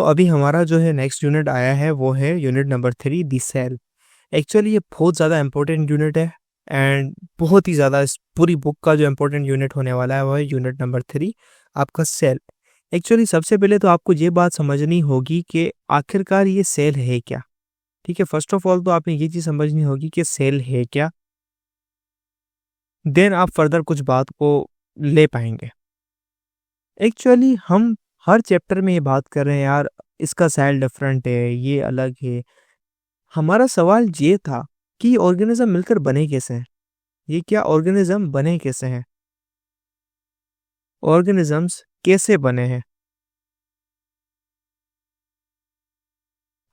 अभी हमारा जो है नेक्स्ट यूनिट आया है वो है यूनिट नंबर 3 दी सेल। एक्चुअली ये बहुत ज़्यादा इम्पोर्टेंट यूनिट है एंड बहुत ही ज़्यादा इस पूरी बुक का जो इम्पोर्टेंट यूनिट होने वाला है वो है यूनिट नंबर 3 आपका सेल। एक्चुअली सबसे पहले तो आपको ये बात समझनी होगी कि आखिरकार ये सेल है क्या? ठीक है, फर्स्ट ऑफ ऑल तो आपने ये चीज़ समझनी होगी कि सेल है क्या? देन आप फर्दर कुछ बात को ले पाएँगे। एक्चुअली हम हर चैप्टर में ये बात कर रहे हैं यार, इसका सेल डिफरेंट है, ये अलग है। हमारा सवाल ये था कि ऑर्गेनिज्म मिलकर बने कैसे हैं? ये क्या ऑर्गेनिज्म बने कैसे हैं? ऑर्गेनिजम्स कैसे बने हैं?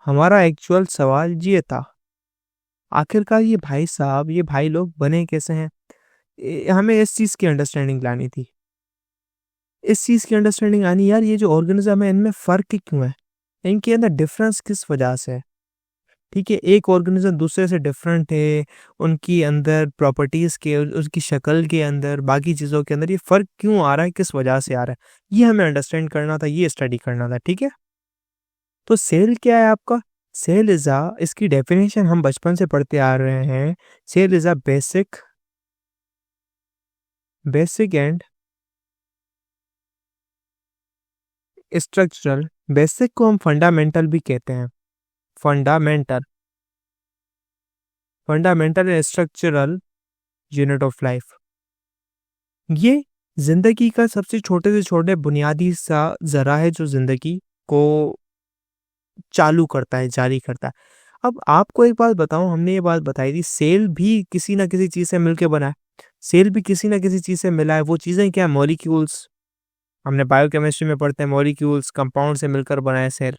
हमारा एक्चुअल सवाल ये था। आखिरकार ये भाई साहब, ये भाई लोग बने कैसे हैं? हमें इस चीज़ की अंडरस्टैंडिंग लानी थी। इस चीज़ की अंडरस्टैंडिंग आनी यार, ये जो ऑर्गेनिज्म है इनमें फ़र्क क्यों है? इनके अंदर डिफरेंस किस वजह से है? ठीक है, एक ऑर्गेनिज़्म दूसरे से डिफरेंट है, उनकी अंदर प्रॉपर्टीज़ के, उसकी शक्ल के अंदर, बाकी चीज़ों के अंदर ये फ़र्क क्यों आ रहा है, किस वजह से आ रहा है? ये हमें अंडरस्टैंड करना था, ये स्टडी करना था, ठीक है? तो सेल क्या है आपका? सेल इज़ इसकी डेफिनेशन हम बचपन से पढ़ते आ रहे हैं। Cell is basic basic and structural. Basic को हम फंडामेंटल भी कहते हैं। Fundamental fundamental and structural unit of life. ये ज़िंदगी का सबसे छोटे से छोटे बुनियादी सा ज़रा है जो ज़िंदगी को चालू करता है, जारी करता है। अब आपको एक बात बताऊँ, हमने ये बात बताई थी सेल भी किसी न किसी चीज़ से मिलके बना है। सेल भी किसी न किसी चीज़ से मिला है, वो चीज़ें क्या है? मॉलिक्यूल्स। हमने बायोकेमिस्ट्री में पढ़ते हैं मॉलिक्यूल्स, कंपाउंड से मिलकर बना है सेल।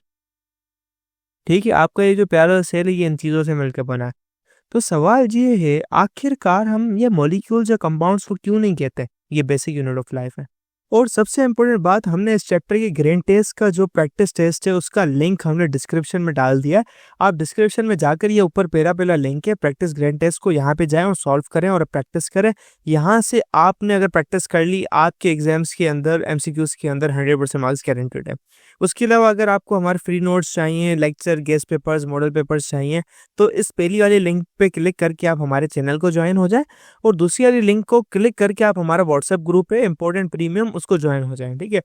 ठीक है? आपका ये जो प्यारा सेल है ये इन चीज़ों से मिलकर बना है। तो सवाल ये है आखिरकार हम ये मॉलिक्यूल्स या कंपाउंड्स को क्यों नहीं कहते? ये बेसिक यूनिट ऑफ लाइफ है। और सबसे इम्पोर्टेंट बात, हमने इस चैप्टर के ग्रेन टेस्ट का जो प्रैक्टिस टेस्ट है उसका लिंक हमने डिस्क्रिप्शन में डाल दिया है। आप डिस्क्रिप्शन में जाकर ये ऊपर पहला लिंक है प्रैक्टिस ग्रेन टेस्ट को, यहाँ पे जाएं और सॉल्व करें और प्रैक्टिस करें। यहाँ से आपने अगर प्रैक्टिस कर ली, आपके एग्जाम्स के अंदर एमसीक्यूज के अंदर 100% मार्क्स गारंटेड है। उसके अलावा अगर आपको हमारे फ्री नोट्स चाहिए, lecture, guest papers, model papers चाहिए, तो इस पहली वाली लिंक पे क्लिक करके आप हमारे चैनल को ज्वाइन हो जाएं और दूसरी वाली लिंक को क्लिक करके आप हमारा व्हाट्सएप ग्रुप है इंपॉर्टेंट प्रीमियम, उसको ज्वाइन हो जाएं, ठीक है?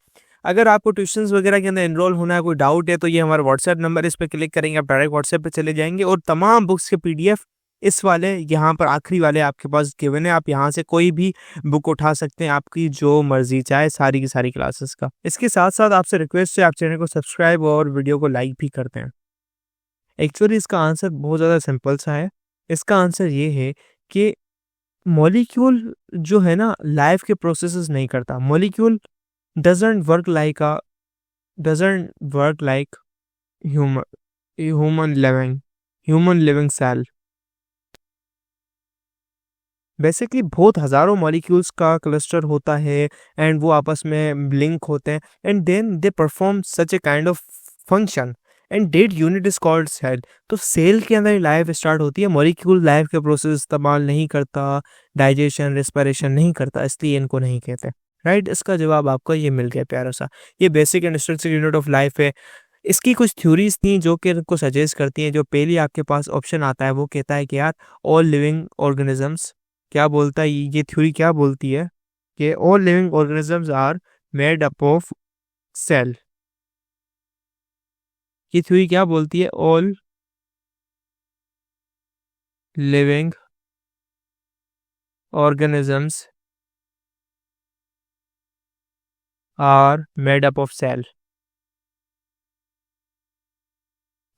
अगर आपको ट्यूशंस वगैरह के अंदर एनरोल होना है, कोई डाउट है, तो ये हमारा व्हाट्सएप नंबर, इस पे क्लिक करेंगे आप डायरेक्ट व्हाट्सएप पे चले जाएंगे और तमाम बुक्स के पीडीएफ इस वाले यहाँ पर आखिरी वाले आपके पास गिवन है। आप यहाँ से कोई भी बुक उठा सकते हैं, आपकी जो मर्जी चाहे, सारी की सारी क्लासेस का। इसके साथ साथ आपसे रिक्वेस्ट है आप चैनल को सब्सक्राइब और वीडियो को लाइक भी करते हैं। एक्चुअली इसका आंसर बहुत ज़्यादा सिंपल सा है। इसका आंसर ये है कि मॉलिक्यूल जो है ना लाइफ के प्रोसेसेस नहीं करता। Molecule doesn't work like a doesn't work like human human living human living cell. Basically बहुत हज़ारों मॉलिक्यूल्स का क्लस्टर होता है एंड वो आपस में लिंक होते हैं and then they perform such a kind of function and that unit is called cell. तो सेल के अंदर लाइफ स्टार्ट होती है। मॉलिक्यूल लाइफ के प्रोसेस इस्तेमाल नहीं करता, डाइजेशन, रेस्पिरेशन नहीं करता, इसलिए इनको नहीं कहते। राइट, इसका जवाब आपको ये मिल गया प्यारा सा। ये basic and structure unit of life है। इसकी कुछ थ्योरीज थी जो कि इनको सजेस्ट करती हैं। जो पहली आपके पास ऑप्शन आता है वो कहता है कि यार ऑल लिविंग ऑर्गेनिजम्स, क्या बोलता है ये थ्योरी, क्या बोलती है कि all living organisms are made up of cell. ये थ्योरी क्या बोलती है? All living organisms are made up of cell.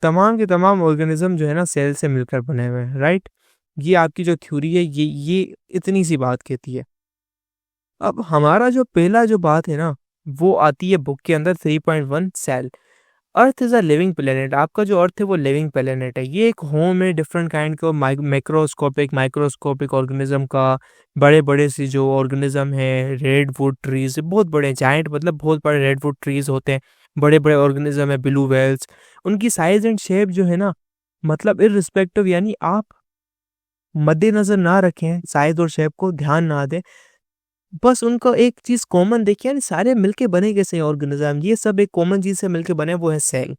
तमाम के तमाम ऑर्गेनिज्म जो है ना सेल से मिलकर बने हुए हैं। राइट, ये आपकी जो थ्योरी है ये इतनी सी बात कहती है। अब हमारा जो पहला जो बात है ना वो आती है बुक के अंदर 3.1 cell. Earth is a living planet. आपका जो अर्थ है वो लिविंग प्लेनेट है। ये एक होम है डिफरेंट काइंड के मैक्रोस्कोपिक माइक्रोस्कोपिक ऑर्गेनिज्म का। बड़े बड़े से जो ऑर्गेनिज्म है, रेडवुड ट्रीज, बहुत बड़े जाइंट, मतलब बहुत बड़े रेडवुड ट्रीज होते हैं। बड़े बड़े ऑर्गेनिज्म है, ब्लू वेल्स। उनकी साइज एंड शेप जो है ना, मतलब इररिस्पेक्टिव, यानी आप मद्देनजर ना रखें साइज और शेप को, ध्यान ना दें, बस उनको एक चीज़ कॉमन देखिए, यानी सारे मिलके बने कैसे हैं ऑर्गेनिज़्म, ये सब एक कॉमन चीज़ से मिलके बने, वो है सेल।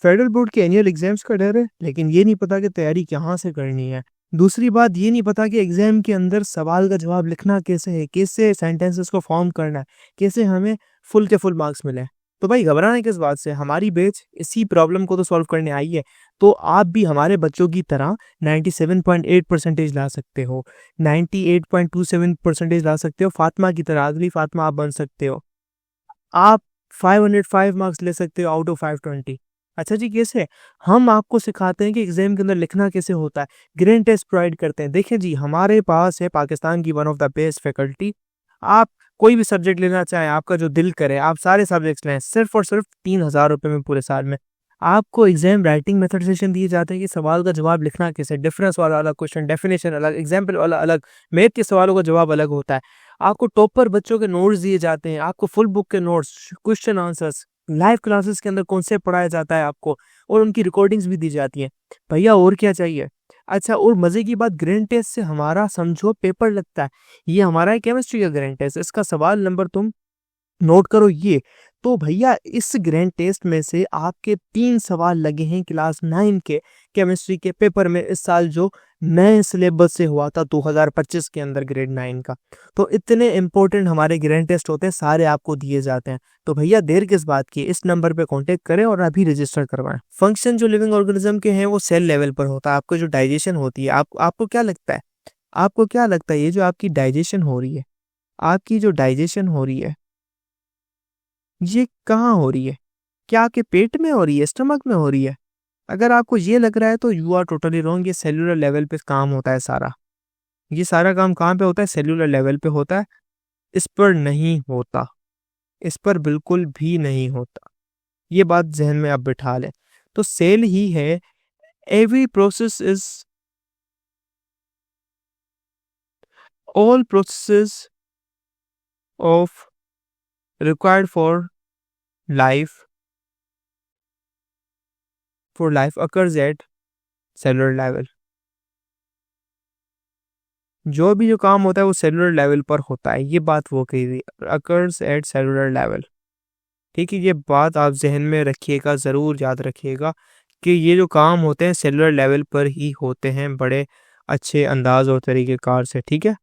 फेडरल बोर्ड के एनुअल एग्ज़ाम्स का डर है, लेकिन ये नहीं पता कि तैयारी कहाँ से करनी है। दूसरी बात ये नहीं पता कि एग्ज़ाम के अंदर सवाल का जवाब लिखना कैसे है, कैसे सेंटेंसेस को फ़ॉर्म करना है, कैसे हमें फुल के फुल मार्क्स मिले। तो भाई घबराना किस बात से, हमारी बैच इसी प्रॉब्लम को तो सॉल्व करने आई है। तो आप भी हमारे बच्चों की तरह 97.8 परसेंटेज ला सकते हो, 98.27 परसेंटेज ला सकते हो, फातिमा की तरह, अगली फातिमा आप बन सकते हो। आप 505 मार्क्स ले सकते हो आउट ऑफ 520। अच्छा जी, कैसे? हम आपको सिखाते हैं कि एग्जाम के अंदर लिखना कैसे होता है, ग्रैंड टेस्ट प्रोवाइड करते हैं। देखिए जी, हमारे पास है पाकिस्तान की one of the best faculty. आप कोई भी सब्जेक्ट लेना चाहें, आपका जो दिल करे, आप सारे सब्जेक्ट्स लें, सिर्फ और सिर्फ 3000 रुपये में पूरे साल में। आपको एग्जाम राइटिंग मेथड सेशन दिए जाते हैं कि सवाल का जवाब लिखना कैसे, डिफरेंस वाला अलग क्वेश्चन, डेफिनेशन अलग, एग्जाम्पल वाला अलग, मैथ के सवालों का जवाब अलग होता है। आपको टॉपर बच्चों के नोट्स दिए जाते हैं, आपको फुल बुक के notes, question answers, live classes के अंदर कॉन्सेप्ट पढ़ाया जाता है आपको, और उनकी रिकॉर्डिंग्स भी दी जाती हैं। भैया और क्या चाहिए? अच्छा, और मजे की बात, ग्रैंड टेस्ट से हमारा समझो पेपर लगता है। ये हमारा है केमिस्ट्री का ग्रैंड टेस्ट, इसका सवाल नंबर तुम नोट करो ये। तो भैया इस ग्रैंड टेस्ट में से आपके 3 सवाल लगे हैं क्लास 9 के केमिस्ट्री के पेपर में, इस साल जो नए सिलेबस से हुआ था 2025 के अंदर ग्रेड 9 का। तो इतने इंपॉर्टेंट हमारे ग्रैंड टेस्ट होते हैं, सारे आपको दिए जाते हैं। तो भैया देर किस बात की, इस नंबर पे कांटेक्ट करें और अभी रजिस्टर करवाएं। फंक्शन जो लिविंग ऑर्गेनिज्म के हैं वो सेल लेवल पर होता है। आपको जो डाइजेशन होती है, आपको क्या लगता है, आपको क्या लगता है ये जो आपकी डाइजेशन हो रही है, आपकी जो डाइजेशन हो रही है, ये कहाँ हो रही है? क्या आपके पेट में हो रही है, स्टमक में हो रही है? अगर आपको ये लग रहा है तो यू आर टोटली रॉन्ग। ये सेल्यूलर लेवल पे काम होता है सारा। ये सारा काम कहाँ पे होता है? सेल्यूलर लेवल पे होता है। इस पर नहीं होता, इस पर बिल्कुल भी नहीं होता। ये बात ज़हन में आप बिठा लें। तो सेल ही है, every process is, all processes of required for life occurs at cellular level. जो भी जो काम होता है वो सेलुलर लेवल पर होता है, ये बात वो कही थी, अकर्स एट सेलुलर लेवल। ठीक है, ये बात आप जहन में रखिएगा, ज़रूर याद रखिएगा कि ये जो काम होते हैं सेलुलर लेवल पर ही होते हैं, बड़े अच्छे अंदाज और तरीक़ेकार से। ठीक है।